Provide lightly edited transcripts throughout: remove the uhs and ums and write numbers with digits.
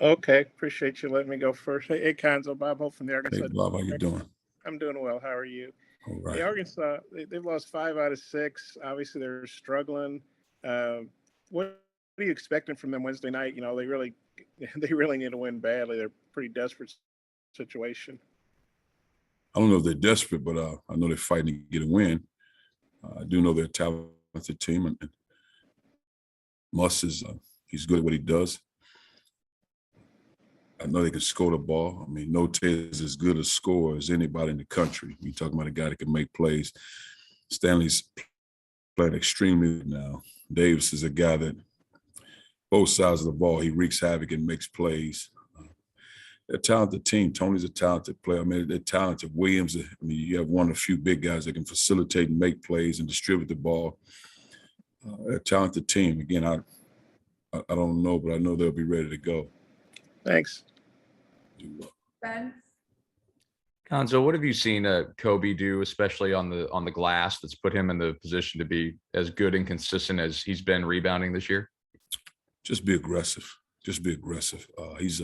Okay, appreciate you letting me go first. Hey, Cuonzo, Bob Hope from the Hey, Arkansas. Bob, how you doing? I'm doing well. How are you? All Hey, right. Arkansas, they've lost 5 out of 6. Obviously, they're struggling. Uh, what are you expecting from them Wednesday night? They really, they really need to win badly. They're pretty desperate situation. I don't know if they're desperate, but I know they're fighting to get a win. I do know they're a talented team, and Muss is he's good at what he does. I know they can score the ball. I mean, Note is as good a scorer as anybody in the country. You're talking about a guy that can make plays. Stanley's playing extremely good now. Davis is a guy that both sides of the ball, he wreaks havoc and makes plays. They're a talented team. Tony's a talented player. I mean, they're talented. Williams, I mean, you have one of the few big guys that can facilitate and make plays and distribute the ball. They're a talented team. Again, I don't know, but I know they'll be ready to go. Thanks. Ben? Cuonzo, what have you seen Kobe do, especially on the glass, that's put him in the position to be as good and consistent as he's been rebounding this year? Just be aggressive. Just be aggressive. He's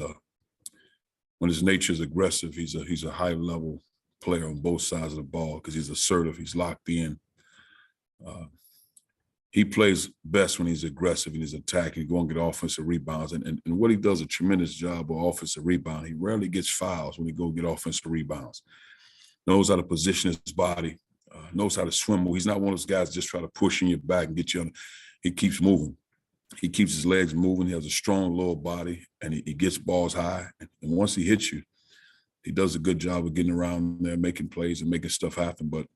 when his nature is aggressive, he's a high level player on both sides of the ball because he's assertive. He's locked in. He plays best when he's aggressive and he's attacking. He's going to get offensive rebounds. And what he does a tremendous job of offensive rebound. He rarely gets fouls when he go get offensive rebounds. Knows how to position his body, knows how to swim. He's not one of those guys just try to push in your back and get you on. He keeps moving. He keeps his legs moving. He has a strong lower body, and he gets balls high. And once he hits you, he does a good job of getting around there, making plays and making stuff happen. But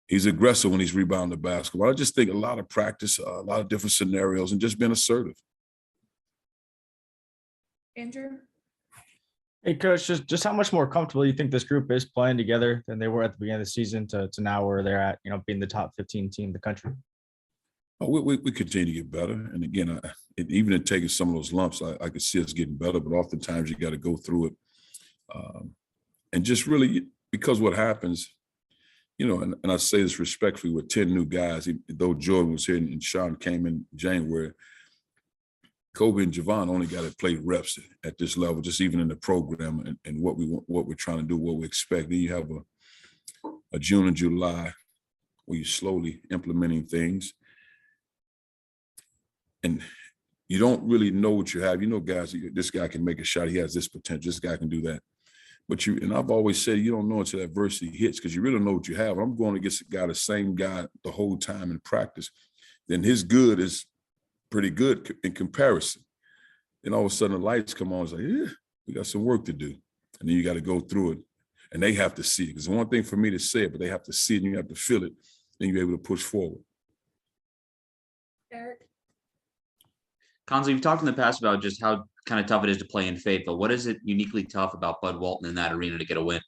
he's aggressive when he's rebounding the basketball. I just think a lot of practice, a lot of different scenarios, and just being assertive. Andrew? Hey, Coach, just how much more comfortable you think this group is playing together than they were at the beginning of the season to now where they're at, being the top 15 team in the country? Oh, we continue to get better. And again, even in taking some of those lumps, I could see us getting better, but oftentimes you got to go through it. And just really, because what happens, and I say this respectfully with 10 new guys, though Jordan was here and Sean came in January, Kobe and Javon only got to play reps at this level, just even in the program and what we're trying to do, what we expect. Then you have a June and July where you're slowly implementing things. And you don't really know what you have. Guys, this guy can make a shot. He has this potential. This guy can do that. But I've always said you don't know until adversity hits because you really don't know what you have. I'm going against a guy, the same guy the whole time in practice. Then his good is pretty good in comparison. Then all of a sudden the lights come on. It's like, yeah, we got some work to do. And then you got to go through it. And they have to see it. Because one thing for me to say it, but they have to see it and you have to feel it. Then you're able to push forward. Eric? Cuonzo, you've talked in the past about just how kind of tough it is to play in Fayetteville. What is it uniquely tough about Bud Walton in that arena to get a win?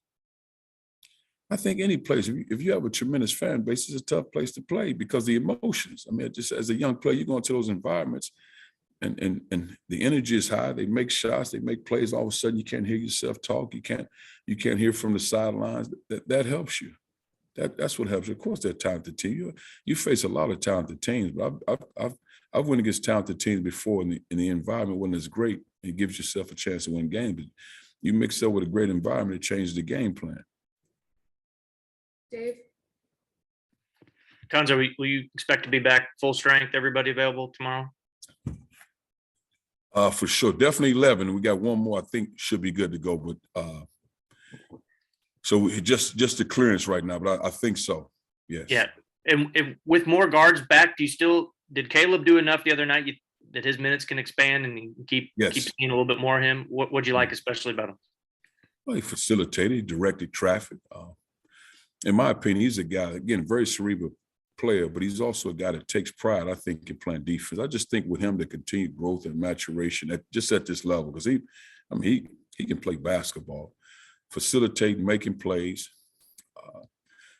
I think any place, if you have a tremendous fan base, it's a tough place to play because the emotions. I mean, just as a young player, you go into those environments and the energy is high. They make shots, they make plays. All of a sudden, you can't hear yourself talk. You can't hear from the sidelines. That helps you. That's what helps you. Of course, they're a talented team. You face a lot of talented teams, but I've went against talented teams before, and the environment when it's great, it gives yourself a chance to win games. But you mix that with a great environment, it changes the game plan. Dave? Cuonzo, will you expect to be back full strength? Everybody available tomorrow? For sure, definitely 11. We got one more. I think should be good to go. But so just the clearance right now. But I think so. Yes. Yeah, and with more guards back, did Caleb do enough the other night that his minutes can expand and keep seeing a little bit more of him? What'd you like especially about him? Well, he facilitated, he directed traffic. In my opinion, he's a guy, again, very cerebral player, but he's also a guy that takes pride, I think, in playing defense. I just think with him, the continued growth and maturation at this level, because he can play basketball, facilitate, making plays.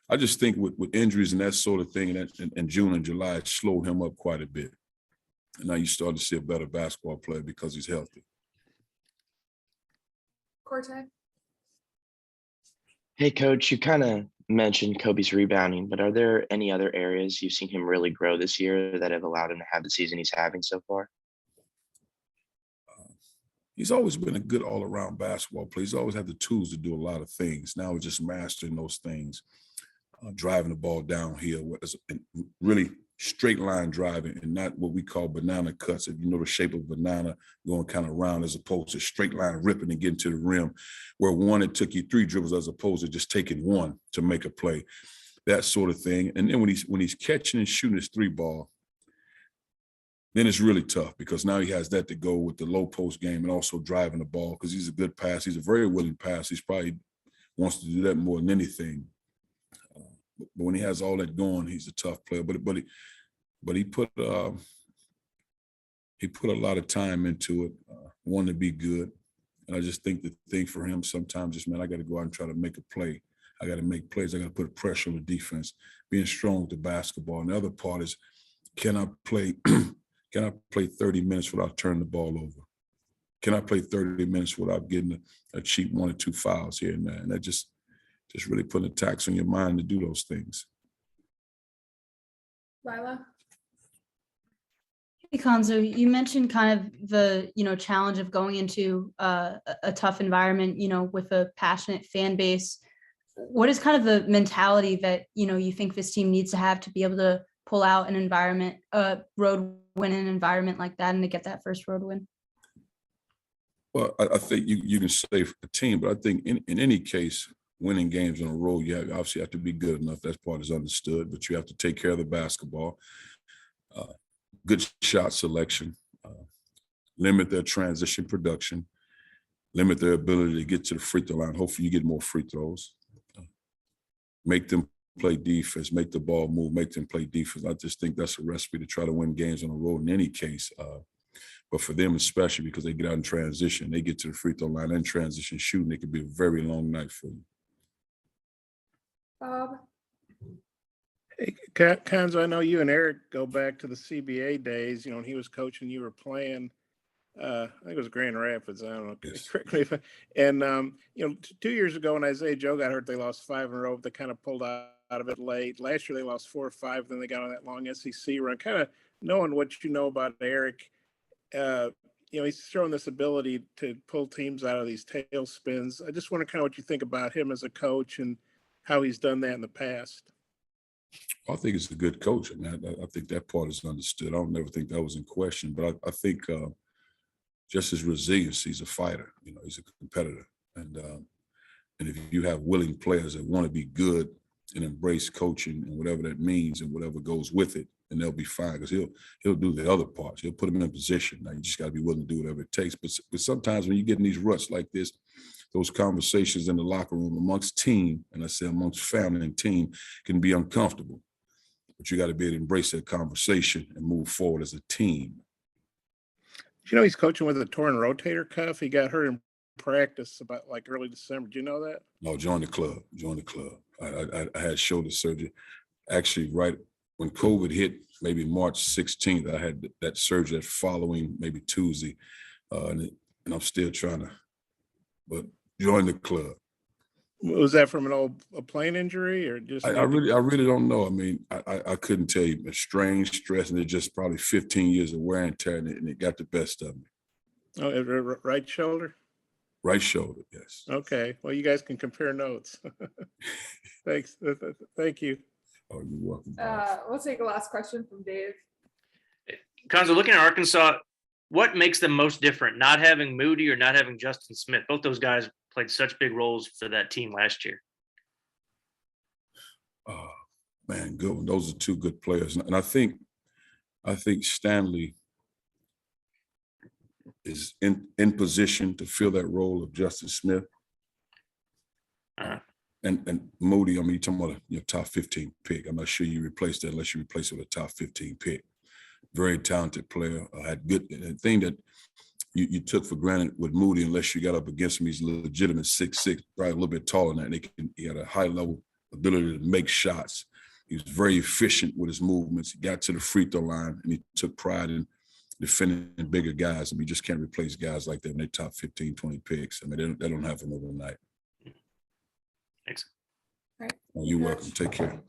I just think with injuries and that sort of thing, and June and July, it slowed him up quite a bit. And now you start to see a better basketball player because he's healthy. Corte? Hey, Coach, you kind of mentioned Kobe's rebounding, but are there any other areas you've seen him really grow this year that have allowed him to have the season he's having so far? he's always been a good all-around basketball player. He's always had the tools to do a lot of things. Now we're just mastering those things, driving the ball downhill, and really straight line driving and not what we call banana cuts. If you know the shape of a banana, going kind of round as opposed to straight line ripping and getting to the rim, where one, it took you 3 dribbles as opposed to just taking one to make a play, that sort of thing. And then when he's catching and shooting his 3-ball, then it's really tough because now he has that to go with the low post game and also driving the ball because he's a good passer. He's a very willing passer. He's probably wants to do that more than anything. But when he has all that going, he's a tough player. But he put a lot of time into it, wanting to be good. And I just think the thing for him sometimes is, man, I got to go out and try to make a play. I got to make plays. I got to put pressure on the defense, being strong with the basketball. And the other part is, can I play 30 minutes without turning the ball over? Can I play 30 minutes without getting a cheap 1 or 2 fouls here and there? And that just really putting a tax on your mind to do those things. Lila? Hey, Cuonzo, you mentioned kind of the, challenge of going into a tough environment, with a passionate fan base. What is kind of the mentality that, you think this team needs to have to be able to pull out an environment, road win in an environment like that and to get that first road win? Well, I think you can say for the team, but I think in any case, winning games on a road, you obviously have to be good enough. That part is understood, but you have to take care of the basketball. Good shot selection, limit their transition production, limit their ability to get to the free throw line. Hopefully you get more free throws. Make them play defense, make the ball move, make them play defense. I just think that's a recipe to try to win games on the road in any case. But for them especially, because they get out in transition, they get to the free throw line and transition shooting, it could be a very long night for you. Bob? Hey, Cuonzo, I know you and Eric go back to the CBA days, when he was coaching, you were playing, I think it was Grand Rapids. I don't know. Yes. Correct me if and 2 years ago when Isaiah Joe got hurt, they lost 5 in a row. But they kind of pulled out of it late. Last year they lost 4 or 5. Then they got on that long SEC run. Kind of knowing what you know about Eric, he's shown this ability to pull teams out of these tailspins. I just wonder kind of what you think about him as a coach and how he's done that in the past. I think he's a good coach. I mean, I think that part is understood. I don't never think that was in question, but I think just his resilience, he's a fighter. He's a competitor, and if you have willing players that want to be good and embrace coaching and whatever that means and whatever goes with it, and they'll be fine because he'll do the other parts. He'll put them in position. Now you just got to be willing to do whatever it takes. But sometimes when you get in these ruts like this, those conversations in the locker room amongst team, and I say amongst family and team, can be uncomfortable. But you got to be able to embrace that conversation and move forward as a team. He's coaching with a torn rotator cuff. He got hurt in practice about like early December. Do you know that? No, join the club. I had shoulder surgery. Actually, right when COVID hit, maybe March 16th, I had that surgery that following maybe Tuesday. And I'm still trying to, but join the club. Was that from a plane injury or just? I really don't know. I mean, I couldn't tell you. A strain, stress, and it's just probably 15 years of wear and tear, and it got the best of me. Oh, right shoulder? Right shoulder, yes. Okay. Well, you guys can compare notes. Thanks. Thank you. Oh, you're welcome. We'll take a last question from Dave. Cuonzo, looking at Arkansas, what makes them most different? Not having Moody or not having Justin Smith? Both those guys played such big roles for that team last year. Man, good one. Those are 2 good players. And I think Stanley is in position to fill that role of Justin Smith. And Moody, I mean, you're talking about your top 15 pick. I'm not sure you replace that unless you replace it with a top 15 pick. Very talented player. Had good thing that you took for granted with Moody, unless you got up against him. He's a legitimate 6'6", probably a little bit taller than that. He had a high level ability to make shots. He was very efficient with his movements. He got to the free throw line, and he took pride in defending bigger guys. I mean, you just can't replace guys like that in their top 15, 20 picks. I mean, they don't happen overnight. Thanks. Right. Well, you're welcome. Take care.